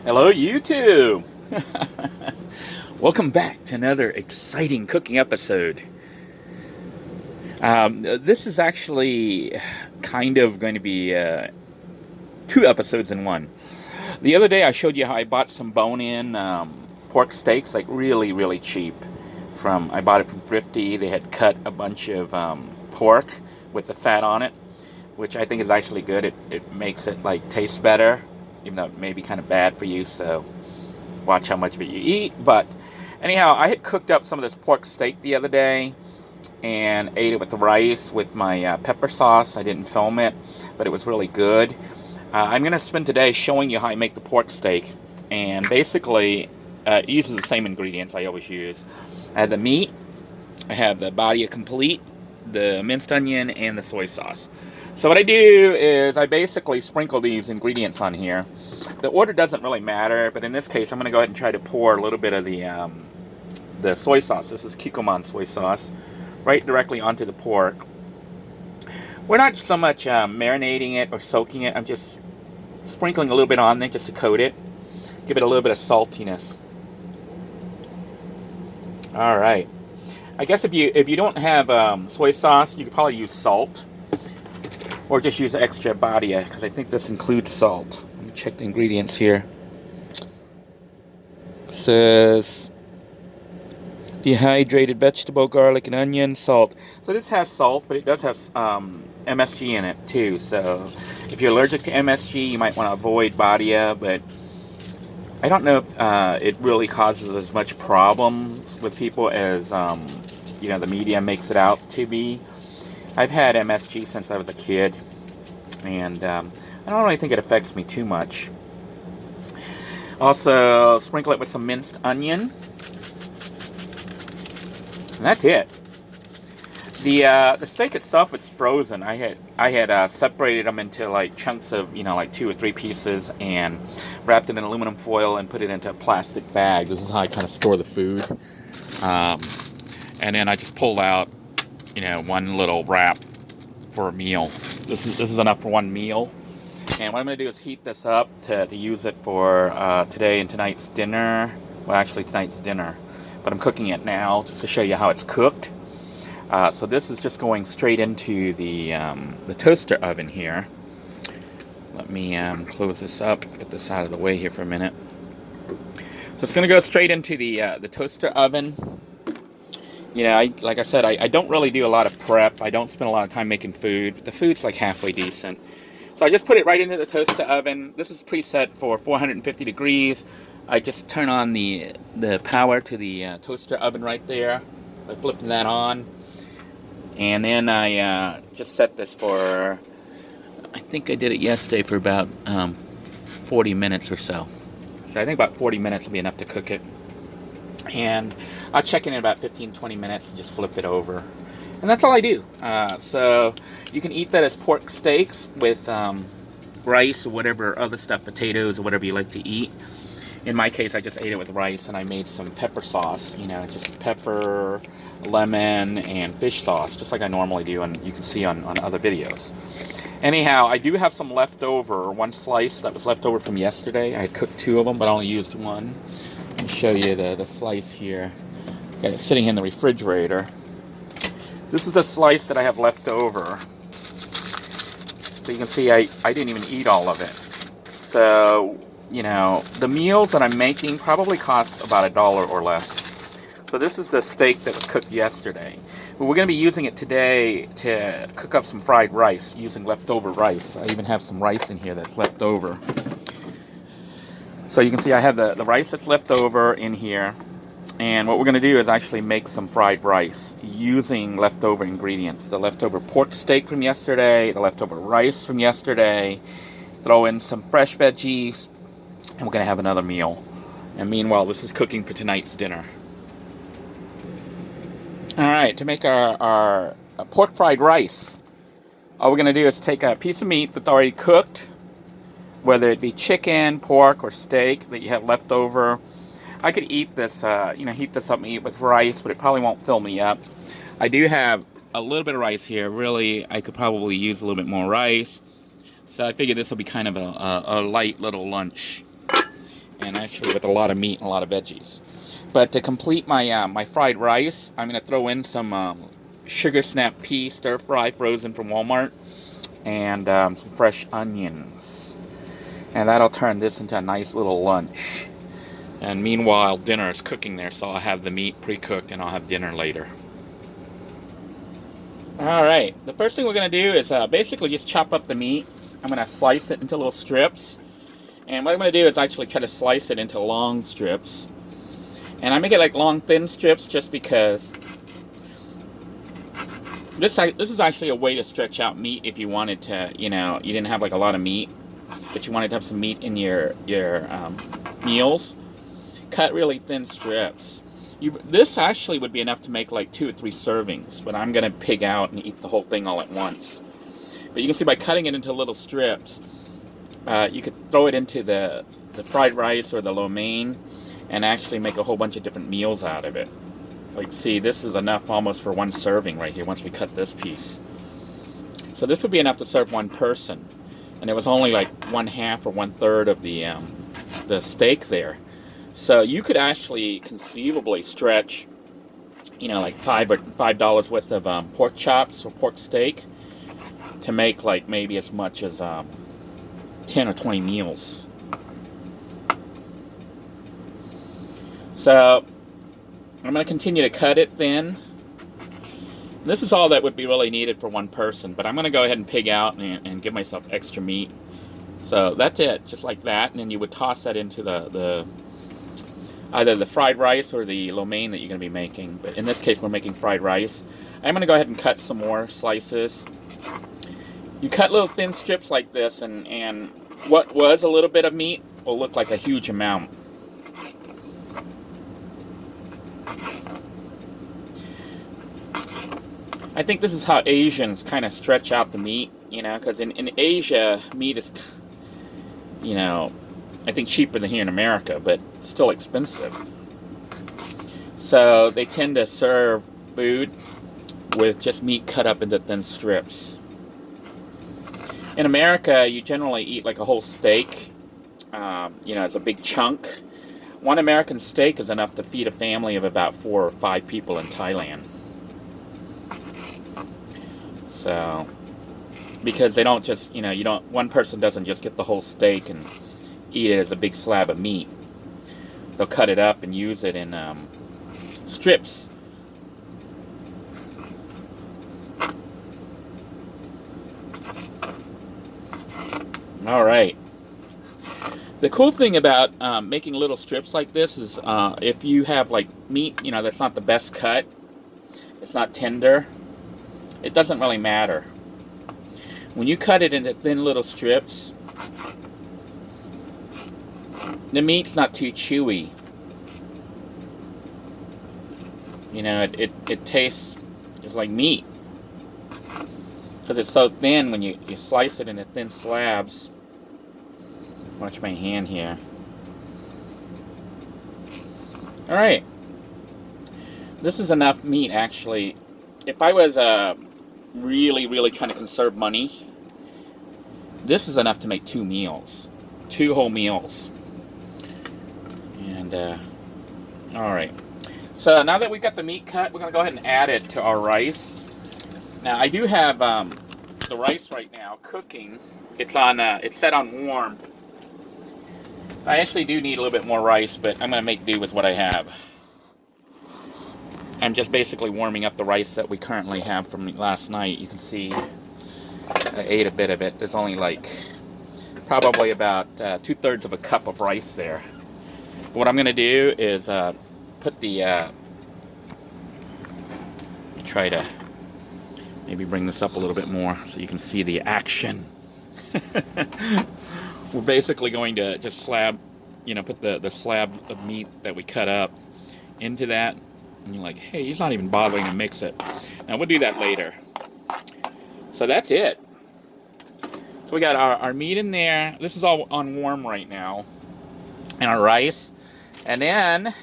Hello, YouTube! Welcome back to another exciting cooking episode. This is actually kind of going to be two episodes in one. The other day I showed you how I bought some bone-in pork steaks, like really cheap. I bought it from Thrifty. They had cut a bunch of pork with the fat on it, which I think is actually good. It makes it like taste better, even though it may be kind of bad for you, so watch how much of it you eat. But anyhow, I had cooked up some of this pork steak the other day and ate it with the rice with my pepper sauce. I didn't film it, but it was really good. I'm going to spend today showing you how I make the pork steak, and basically it uses the same ingredients I always use. I have the meat, I have the body complete, the minced onion, and the soy sauce. So what I do is I basically sprinkle these ingredients on here. The order doesn't really matter, but in this case I'm going to go ahead and try to pour a little bit of the soy sauce. This is Kikkoman soy sauce, right directly onto the pork. We're not so much marinating it or soaking it. I'm just sprinkling a little bit on there just to coat it. Give it a little bit of saltiness. Alright. I guess if you don't have soy sauce, you could probably use salt. Or just use extra badia, because I think this includes salt. Let me check the ingredients here. It says dehydrated vegetable, garlic, and onion, salt. So this has salt, but it does have MSG in it too. So if you're allergic to MSG, you might want to avoid badia, but I don't know if it really causes as much problems with people as the media makes it out to be. I've had MSG since I was a kid, and I don't really think it affects me too much. Also, sprinkle it with some minced onion, and that's it. The steak itself is frozen. I had separated them into like chunks of like 2 or 3 pieces and wrapped it in aluminum foil and put it into a plastic bag. This is how I kind of store the food. And then I just pulled out one little wrap for a meal. This is enough for one meal. And what I'm going to do is heat this up to use it for today and tonight's dinner. Well, actually tonight's dinner, but I'm cooking it now just to show you how it's cooked. So this is just going straight into the toaster oven here. Let me close this up, get this out of the way here for a minute. So it's going to go straight into the toaster oven. Like I said, I don't really do a lot of prep. I don't spend a lot of time making food. But the food's like halfway decent. So I just put it right into the toaster oven. This is preset for 450 degrees. I just turn on the power to the toaster oven right there. I flip that on. And then I just set this for, I think I did it yesterday for about 40 minutes or so. So I think about 40 minutes will be enough to cook it. And I'll check in about 15-20 minutes and just flip it over. And that's all I do. So you can eat that as pork steaks with rice or whatever other stuff, potatoes or whatever you like to eat. In my case, I just ate it with rice, and I made some pepper sauce, just pepper, lemon, and fish sauce, just like I normally do, and you can see on other videos. Anyhow, I do have some leftover, one slice that was left over from yesterday. I had cooked 2 of them, but I only used 1. Let me show you the slice here. Got it sitting in the refrigerator. This is the slice that I have left over. So you can see I didn't even eat all of it. So, the meals that I'm making probably cost about $1 or less. So this is the steak that was cooked yesterday. But we're going to be using it today to cook up some fried rice, using leftover rice. I even have some rice in here that's left over. So you can see I have the rice that's left over in here. And what we're going to do is actually make some fried rice using leftover ingredients. The leftover pork steak from yesterday, the leftover rice from yesterday. Throw in some fresh veggies, and we're going to have another meal. And meanwhile, this is cooking for tonight's dinner. Alright, to make our pork fried rice, all we're going to do is take a piece of meat that's already cooked, whether it be chicken, pork, or steak that you have left over. I could eat this, heat this up and eat with rice, but it probably won't fill me up. I do have a little bit of rice here. Really, I could probably use a little bit more rice. So I figured this will be kind of a light little lunch. and actually with a lot of meat and a lot of veggies. But to complete my my fried rice, I'm going to throw in some sugar snap pea stir fry frozen from Walmart, and some fresh onions. And that'll turn this into a nice little lunch. And meanwhile, dinner is cooking there, so I'll have the meat pre-cooked and I'll have dinner later. Alright, the first thing we're going to do is basically just chop up the meat. I'm going to slice it into little strips. And what I'm going to do is actually try to slice it into long strips. And I make it like long, thin strips just because this is actually a way to stretch out meat if you wanted to, you know, you didn't have like a lot of meat, but you wanted to have some meat in your meals. Cut really thin strips. This actually would be enough to make like 2 or 3 servings, but I'm going to pig out and eat the whole thing all at once. But you can see by cutting it into little strips, you could throw it into the fried rice or the lo mein and actually make a whole bunch of different meals out of it. Like, see, this is enough almost for 1 serving right here once we cut this piece. So this would be enough to serve 1 person. And it was only like 1/2 or 1/3 of the steak there. So you could actually conceivably stretch, you know, like $5 worth of pork chops or pork steak to make like maybe as much as 10 or 20 meals. So I'm going to continue to cut it thin. This is all that would be really needed for 1 person, but I'm going to go ahead and pig out and give myself extra meat. So that's it, just like that. And then you would toss that into the either the fried rice or the lo mein that you're going to be making. But in this case, we're making fried rice. I'm going to go ahead and cut some more slices. You cut little thin strips like this, and what was a little bit of meat will look like a huge amount. I think this is how Asians kind of stretch out the meat, you know, because in Asia, meat is, you know, I think cheaper than here in America, but still expensive. So they tend to serve food with just meat cut up into thin strips. In America, you generally eat like a whole steak, you know, as a big chunk. 1 American steak is enough to feed a family of about 4 or 5 people in Thailand. So, because they don't just, you know, 1 person doesn't just get the whole steak and eat it as a big slab of meat. They'll cut it up and use it in strips. All right. The cool thing about making little strips like this is if you have like meat, you know, that's not the best cut, it's not tender, it doesn't really matter. When you cut it into thin little strips, the meat's not too chewy. You know, it tastes just like meat. Because it's so thin when you slice it into thin slabs. Watch my hand here. Alright. This is enough meat, actually. If I was really trying to conserve money, this is enough to make 2 meals. 2 whole meals. And, alright. So now that we've got the meat cut, we're going to go ahead and add it to our rice. Now, I do have the rice right now cooking. It's set on warm. I actually do need a little bit more rice, but I'm going to make do with what I have. I'm just basically warming up the rice that we currently have from last night. You can see I ate a bit of it. There's only like probably about 2/3 of a cup of rice there. What I'm going to do is put the... let me try to maybe bring this up a little bit more so you can see the action. We're basically going to just slab, you know, put the slab of meat that we cut up into that. And you're like, hey, he's not even bothering to mix it. Now, we'll do that later. So that's it. So we got our meat in there. This is all on warm right now. And our rice. And then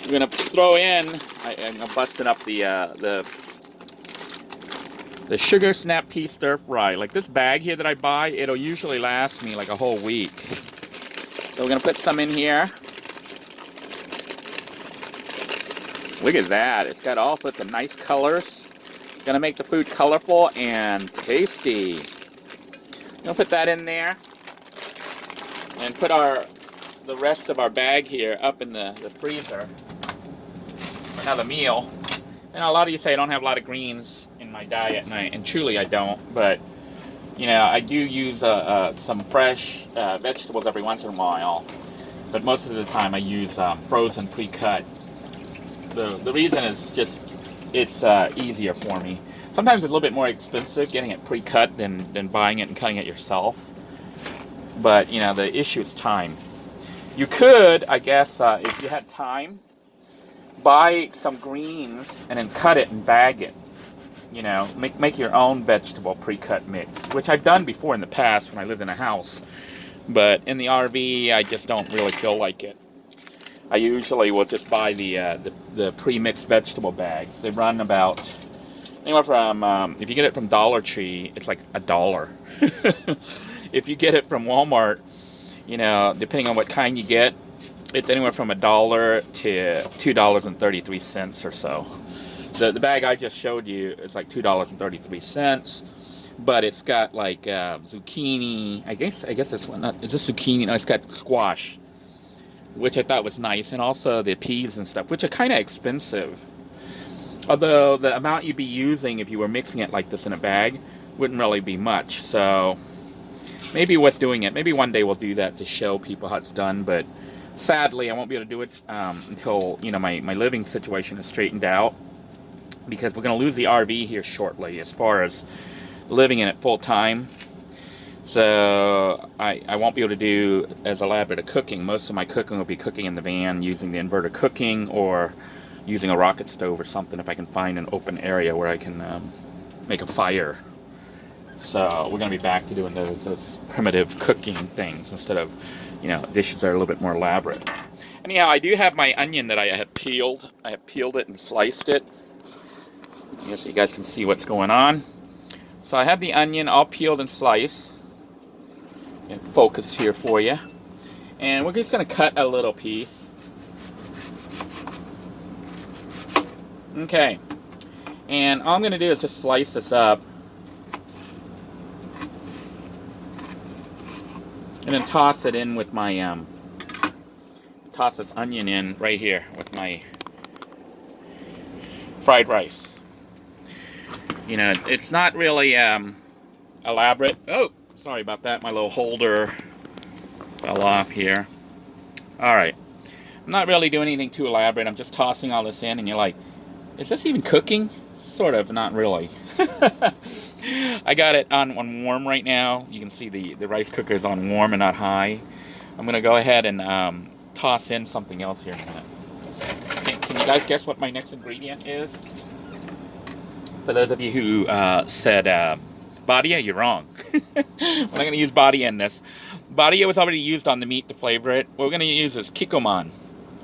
we're going to throw in, I'm busting up the sugar snap pea stir fry. Like this bag here that I buy, it'll usually last me like a whole week. So we're gonna put some in here. Look at that, it's got all sorts of nice colors. Gonna make the food colorful and tasty. Gonna put that in there. And put the rest of our bag here up in the freezer for another meal. And a lot of you say I don't have a lot of greens in my diet, and truly I don't, but you know, I do use some fresh vegetables every once in a while, but most of the time I use frozen pre-cut. The reason is just it's easier for me. Sometimes it's a little bit more expensive getting it pre-cut than buying it and cutting it yourself, but you know, the issue is time. You could, I guess, if you had time, buy some greens and then cut it and bag it. You know, make your own vegetable pre-cut mix, which I've done before in the past when I lived in a house. But in the RV, I just don't really feel like it. I usually will just buy the pre-mixed vegetable bags. They run about anywhere from if you get it from Dollar Tree, it's like $1. If you get it from Walmart, you know, depending on what kind you get, it's anywhere from $1 to $2.33 or so. The bag I just showed you is like $2.33, but it's got like zucchini. I guess this one is this zucchini. No, it's got squash, which I thought was nice, and also the peas and stuff, which are kind of expensive. Although the amount you'd be using if you were mixing it like this in a bag wouldn't really be much. So maybe worth doing it. Maybe one day we'll do that to show people how it's done, but sadly I won't be able to do it until, you know, my living situation is straightened out, because we're going to lose the RV here shortly as far as living in it full time. So I won't be able to do as elaborate a cooking. Most of my cooking will be cooking in the van using the inverter cooking, or using a rocket stove or something if I can find an open area where I can make a fire. So we're going to be back to doing those primitive cooking things instead of, you know, dishes that are a little bit more elaborate. Anyhow, I do have my onion that I have peeled. I have peeled it and sliced it, so you guys can see what's going on. So I have the onion all peeled and sliced and focused here for you. And we're just going to cut a little piece. Okay. And all I'm going to do is just slice this up. And then toss it in with my, toss this onion in right here with my fried rice. You know, it's not really elaborate. Oh, sorry about that. My little holder fell off here. All right. I'm not really doing anything too elaborate. I'm just tossing all this in, and you're like, is this even cooking? Sort of, not really. I got it on warm right now. You can see the rice cooker is on warm and not high. I'm going to go ahead and toss in something else here in a minute. Can you guys guess what my next ingredient is? For those of you who said Badia, you're wrong. We're not going to use Badia in this. Badia was already used on the meat to flavor it. What we're going to use is Kikkoman.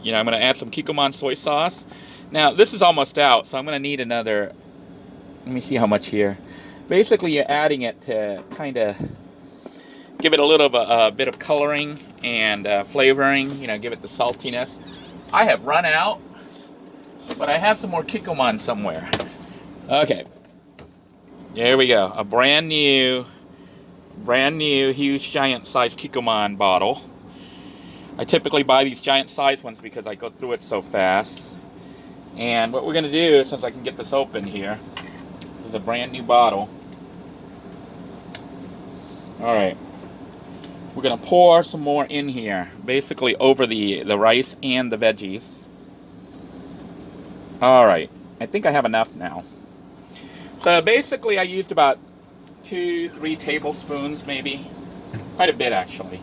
You know, I'm going to add some Kikkoman soy sauce. Now, this is almost out, so I'm going to need another. Let me see how much here. Basically, you're adding it to kind of give it a little bit of coloring and flavoring. You know, give it the saltiness. I have run out, but I have some more Kikkoman somewhere. Okay, there we go. A brand new, huge, giant size Kikkoman bottle. I typically buy these giant size ones because I go through it so fast. And what we're going to do, since I can get this open here, is a brand new bottle. Alright. We're going to pour some more in here, basically over the rice and the veggies. Alright. I think I have enough now. So basically I used about 2-3 tablespoons maybe. Quite a bit actually.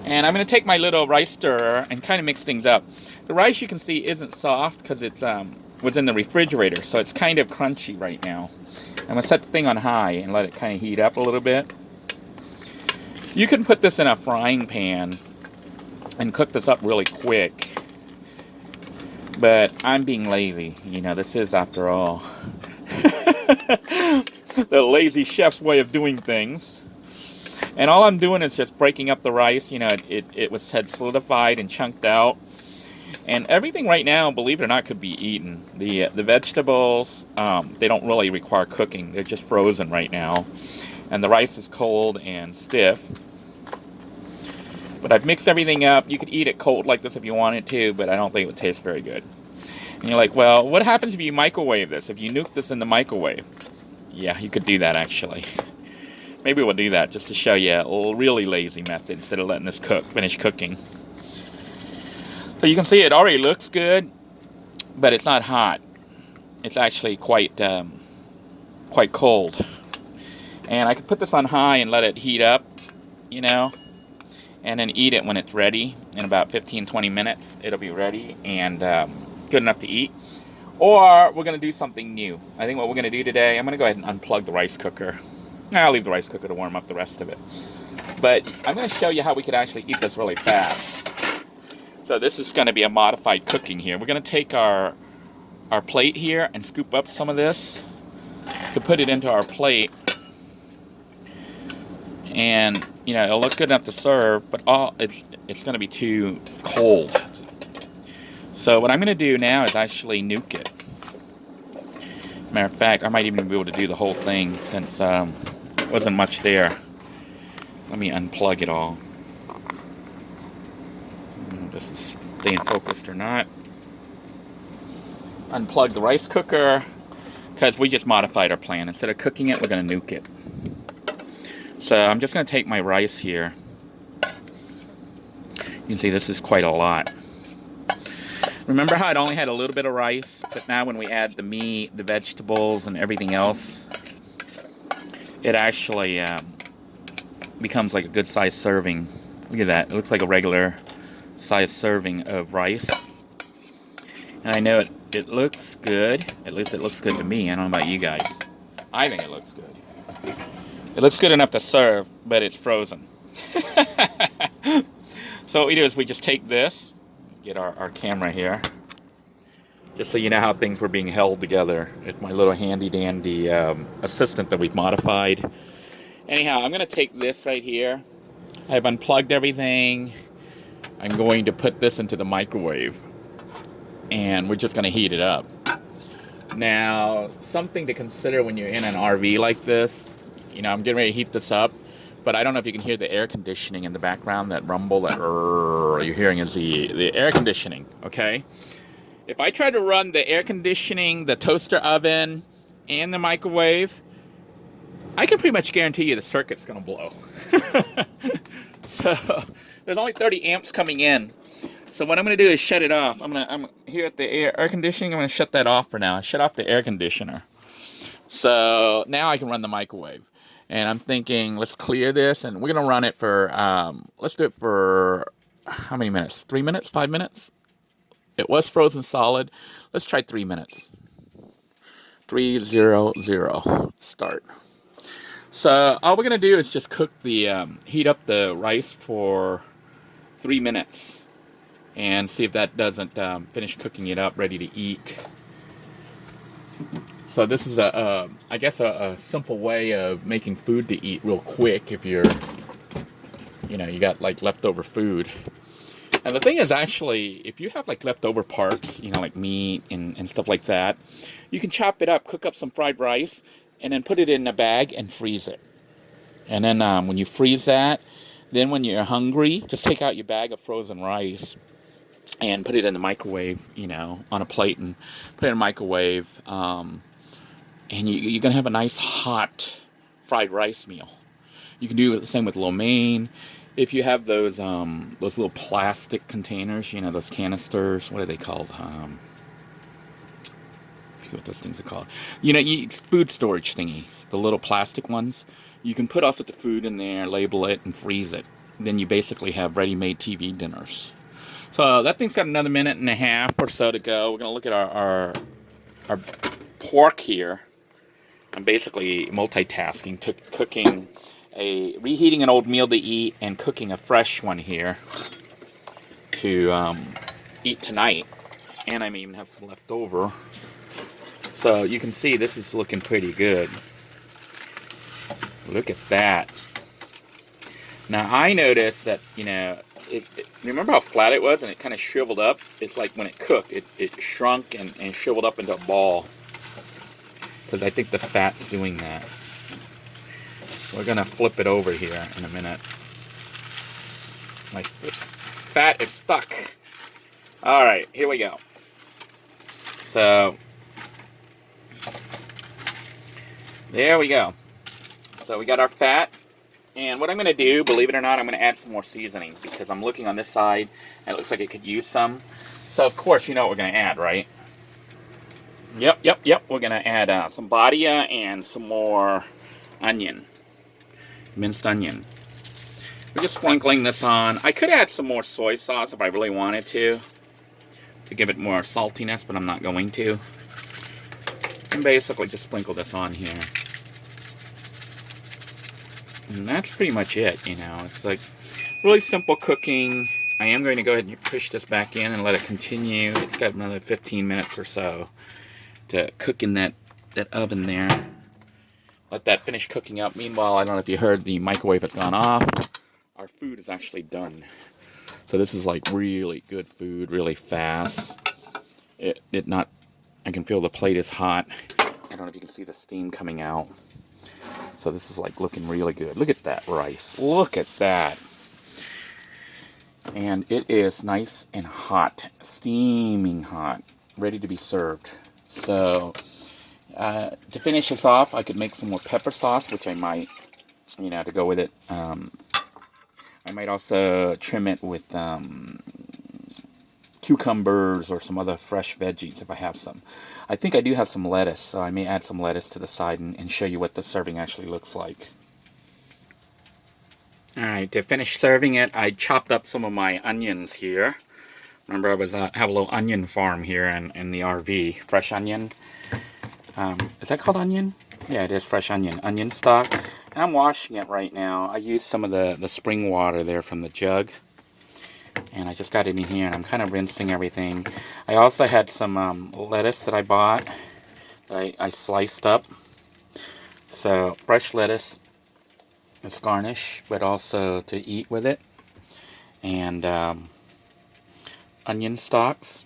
And I'm going to take my little rice stirrer and kind of mix things up. The rice, you can see, isn't soft because it's was in the refrigerator, so it's kind of crunchy right now. I'm going to set the thing on high and let it kind of heat up a little bit. You can put this in a frying pan and cook this up really quick. But I'm being lazy. You know, this is, after all, the lazy chef's way of doing things. And all I'm doing is just breaking up the rice. You know, it had solidified and chunked out. And everything right now, believe it or not, could be eaten. The vegetables, they don't really require cooking. They're just frozen right now. And the rice is cold and stiff. But I've mixed everything up. You could eat it cold like this if you wanted to, but I don't think it would taste very good. And you're like, well, what happens if you microwave this? If you nuke this in the microwave? Yeah, you could do that, actually. Maybe we'll do that just to show you a really lazy method instead of letting this finish cooking. So you can see it already looks good, but it's not hot. It's actually quite cold. And I could put this on high and let it heat up, you know, and then eat it when it's ready. In about 15-20 minutes, it'll be ready and good enough to eat. Or we're going to do something new. I think what we're going to do today, I'm going to go ahead and unplug the rice cooker. I'll leave the rice cooker to warm up the rest of it. But I'm going to show you how we could actually eat this really fast. So this is going to be a modified cooking here. We're going to take our plate here and scoop up some of this to put it into our plate. And, you know, it'll look good enough to serve, but it's going to be too cold. So what I'm going to do now is actually nuke it. Matter of fact, I might even be able to do the whole thing since there wasn't much there. Let me unplug it all. This is staying focused or not. Unplug the rice cooker, because we just modified our plan. Instead of cooking it, we're going to nuke it. So I'm just going to take my rice here. You can see this is quite a lot. Remember how it only had a little bit of rice, but now when we add the meat, the vegetables, and everything else, it actually becomes like a good sized serving. Look at that. It looks like a regular size serving of rice. And I know it looks good. At least it looks good to me. I don't know about you guys. I think it looks good. It looks good enough to serve, but it's frozen. So what we do is we just take this, get our camera here, just so you know how things were being held together. It's my little handy-dandy assistant that we've modified. Anyhow, I'm going to take this right here. I've unplugged everything. I'm going to put this into the microwave, and we're just going to heat it up. Now, something to consider when you're in an RV like this, you know, I'm getting ready to heat this up, but I don't know if you can hear the air conditioning in the background, that rumble, that you're hearing is the air conditioning, okay? If I try to run the air conditioning, the toaster oven, and the microwave, I can pretty much guarantee you the circuit's going to blow. So there's only 30 amps coming in. So what I'm going to do is shut it off. I'm here at the air conditioning. I'm going to shut that off for now. I shut off the air conditioner. So now I can run the microwave. And I'm thinking, let's clear this, and we're going to run it for, let's do it for, how many minutes? 3 minutes? 5 minutes? It was frozen solid. Let's try 3 minutes. 3-0-0. Start. So all we're going to do is just cook the, heat up the rice for 3 minutes. And see if that doesn't finish cooking it up, ready to eat. So this is I guess a simple way of making food to eat real quick if you're, you know, you got like leftover food. And the thing is, actually, if you have like leftover parts, you know, like meat and stuff like that, you can chop it up, cook up some fried rice, and then put it in a bag and freeze it. And then when you freeze that, then when you're hungry, just take out your bag of frozen rice and put it in the microwave, you know, on a plate, and put it in the microwave. And you're going to have a nice hot fried rice meal. You can do the same with lo mein. If you have those little plastic containers, you know, those canisters, what are they called? I forget what those things are called. You know, food storage thingies, the little plastic ones. You can put also the food in there, label it, and freeze it. Then you basically have ready-made TV dinners. So that thing's got another minute and a half or so to go. We're going to look at our pork here. I'm basically multitasking, cooking reheating an old meal to eat and cooking a fresh one here to eat tonight. And I may even have some left over. So you can see this is looking pretty good. Look at that. Now I noticed that, remember how flat it was and it kind of shriveled up? It's like when it cooked, it shrunk and shriveled up into a ball. Because I think the fat's doing that. We're going to flip it over here in a minute. My fat is stuck. Alright, here we go. So, there we go. So we got our fat. And what I'm going to do, believe it or not, I'm going to add some more seasoning. Because I'm looking on this side, and it looks like it could use some. So, of course, you know what we're going to add, right? Yep. We're going to add some badia and some more onion. Minced onion. We're just sprinkling this on. I could add some more soy sauce if I really wanted to give it more saltiness, but I'm not going to. And basically just sprinkle this on here. And that's pretty much it, It's like really simple cooking. I am going to go ahead and push this back in and let it continue. It's got another 15 minutes or so to cook in that oven there. Let that finish cooking up. Meanwhile, I don't know if you heard, the microwave has gone off. Our food is actually done. So this is like really good food, really fast. I can feel the plate is hot. I don't know if you can see the steam coming out. So this is like looking really good. Look at that rice. Look at that. And it is nice and hot, steaming hot, ready to be served. So to finish this off, I could make some more pepper sauce, which I might, to go with it. I might also trim it with cucumbers or some other fresh veggies if I have some. I think I do have some lettuce, so I may add some lettuce to the side and show you what the serving actually looks like. Alright, to finish serving it, I chopped up some of my onions here. Remember, I was have a little onion farm here in the RV. Fresh onion. Is that called onion? Yeah, it is fresh onion. Onion stock. And I'm washing it right now. I used some of the spring water there from the jug. And I just got it in here, and I'm kind of rinsing everything. I also had some lettuce that I bought that I sliced up. So, fresh lettuce. It's garnish, but also to eat with it. And onion stalks.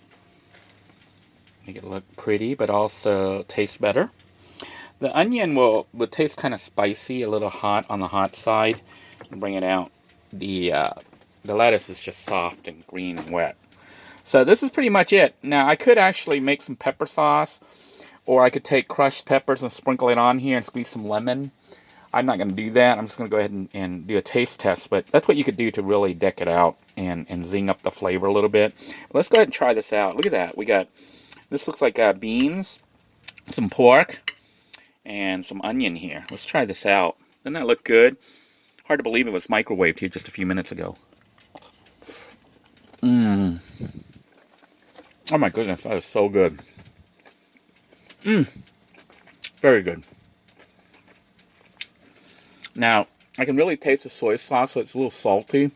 Make it look pretty, but also taste better. The onion will taste kind of spicy, a little hot on the hot side, and bring it out. The lettuce is just soft and green and wet. So this is pretty much it. Now I could actually make some pepper sauce, or I could take crushed peppers and sprinkle it on here and squeeze some lemon. I'm not going to do that. I'm just going to go ahead and do a taste test, but that's what you could do to really deck it out and zing up the flavor a little bit. But let's go ahead and try this out. Look at that. This looks like beans, some pork, and some onion here. Let's try this out. Doesn't that look good? Hard to believe it was microwaved here just a few minutes ago. Oh my goodness, that is so good. Very good. Now, I can really taste the soy sauce, so it's a little salty.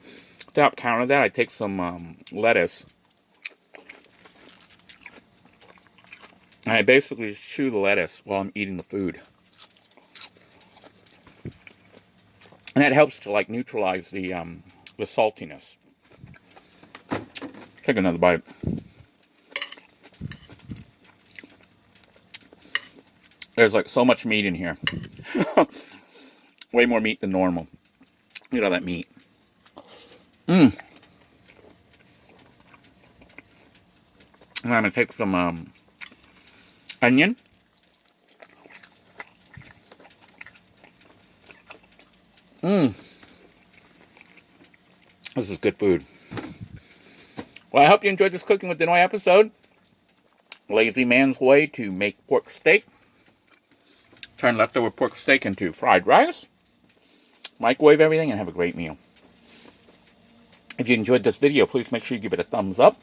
To help counter that, I take some lettuce. And I basically just chew the lettuce while I'm eating the food. And that helps to like neutralize the saltiness. Take another bite. There's like so much meat in here. Way more meat than normal. Look at all that meat. And I'm going to take some onion. This is good food. Well, I hope you enjoyed this Cooking with Denoy episode. Lazy man's way to make pork steak. Turn leftover pork steak into fried rice. Microwave everything and have a great meal. If you enjoyed this video, please make sure you give it a thumbs up.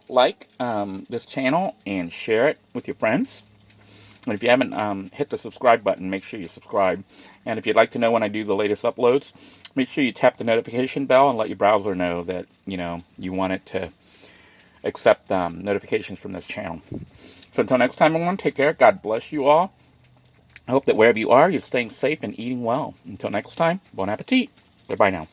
Like this channel and share it with your friends. And if you haven't hit the subscribe button, make sure you subscribe. And if you'd like to know when I do the latest uploads, make sure you tap the notification bell and let your browser know that, you want it to accept notifications from this channel. So until next time, everyone, take care. God bless you all. I hope that wherever you are, you're staying safe and eating well. Until next time, bon appetit. Bye-bye now.